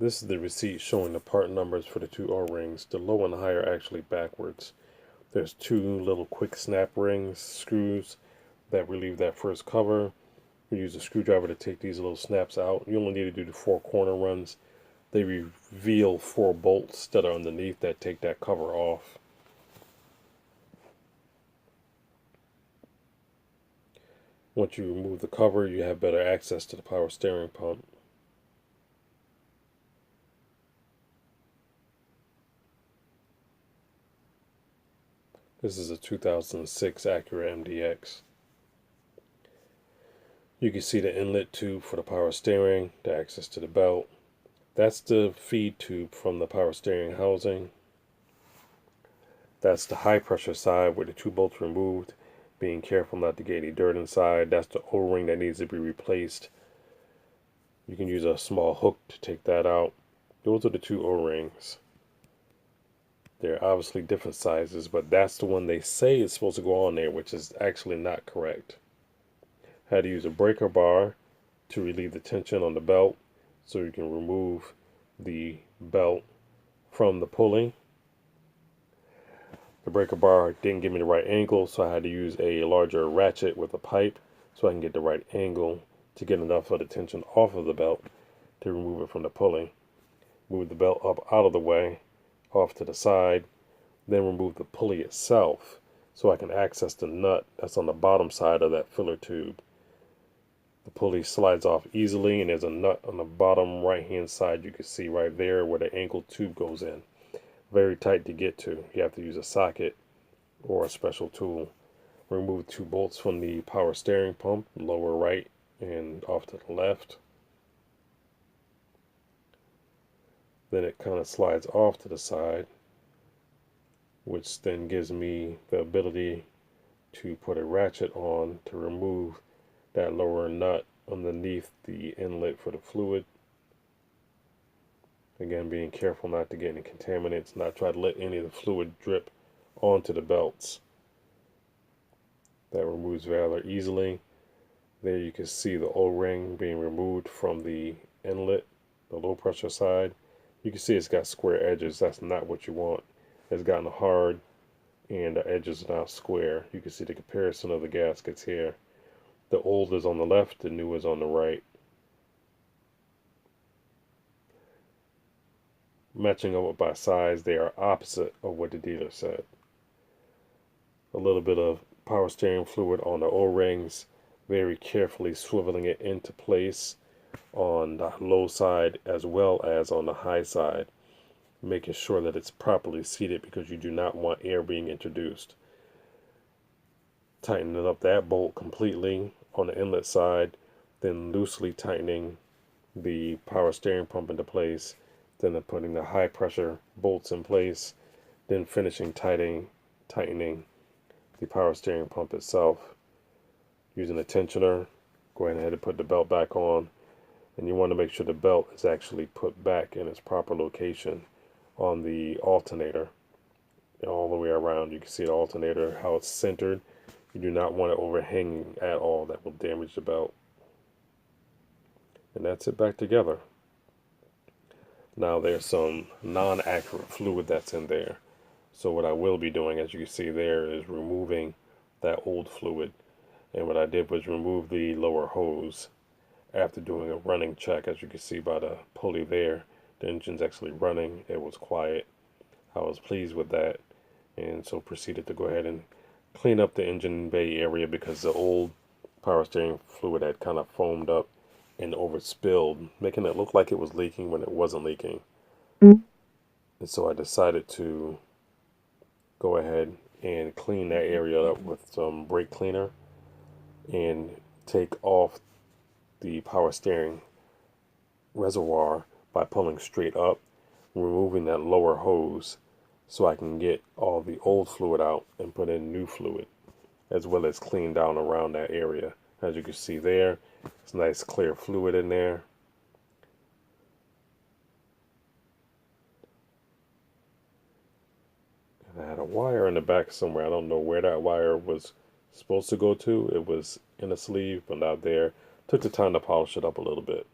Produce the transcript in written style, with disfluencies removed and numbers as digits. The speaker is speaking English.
This is the receipt showing the part numbers for the two O-rings. The low and high are actually backwards. There's two little quick snap rings, screws, that relieve that first cover. You use a screwdriver to take these little snaps out. You only need to do the four corner runs. They reveal four bolts that are underneath that take that cover off. Once you remove the cover, you have better access to the power steering pump. This is a 2006 Acura MDX. You can see the inlet tube for the power steering, the access to the belt. That's the feed tube from the power steering housing. That's the high pressure side where the two bolts removed, being careful not to get any dirt inside. That's the O-ring that needs to be replaced. You can use a small hook to take that out. Those are the two O-rings. They're obviously different sizes, but that's the one they say is supposed to go on there, which is actually not correct. Had to use a breaker bar to relieve the tension on the belt so you can remove the belt from the pulley. The breaker bar didn't give me the right angle, so I had to use a larger ratchet with a pipe so I can get the right angle to get enough of the tension off of the belt to remove it from the pulley. Move the belt up out of the way, off to the side, then remove the pulley itself so I can access the nut that's on the bottom side of that filler tube. The pulley slides off easily, and there's a nut on the bottom right hand side you can see right there where the ankle tube goes in. Very tight to get to. You have to use a socket or a special tool. Remove two bolts from the power steering pump, lower right and off to the left. Then it kind of slides off to the side, which then gives me the ability to put a ratchet on to remove that lower nut underneath the inlet for the fluid. Again, being careful not to get any contaminants, not try to let any of the fluid drip onto the belts. That removes rather easily. There you can see the O-ring being removed from the inlet, the low pressure side. You can see it's got square edges. That's not what you want. It's gotten hard and the edges are now square. You can see the comparison of the gaskets here. The old is on the left, the new is on the right. Matching up by size, they are opposite of what the dealer said. A little bit of power steering fluid on the O-rings, very carefully swiveling it into place on the low side as well as on the high side, making sure that it's properly seated because you do not want air being introduced. Tightening up that bolt completely on the inlet side, then loosely tightening the power steering pump into place, then putting the high pressure bolts in place, then finishing tightening the power steering pump itself. Using a tensioner, go ahead and put the belt back on, and you want to make sure the belt is actually put back in its proper location on the alternator all the way around. You can see the alternator, how it's centered. You do not want it overhanging at all. That will damage the belt. And that's it back together. Now there's some non-accurate fluid that's in there. So what I will be doing, as you can see there, is removing that old fluid. And what I did was remove the lower hose after doing a running check. As you can see by the pulley there, the engine's actually running. It was quiet. I was pleased with that, and so proceeded to go ahead and clean up the engine bay area because the old power steering fluid had kind of foamed up and overspilled, making it look like it was leaking when it wasn't leaking. And so I decided to go ahead and clean that area up with some brake cleaner and take off the power steering reservoir by pulling straight up, removing that lower hose so I can get all the old fluid out and put in new fluid, as well as clean down around that area. As you can see there, it's nice clear fluid in there. And I had a wire in the back somewhere. I don't know where that wire was supposed to go to. It was in a sleeve, but not there. Took the time to polish it up a little bit.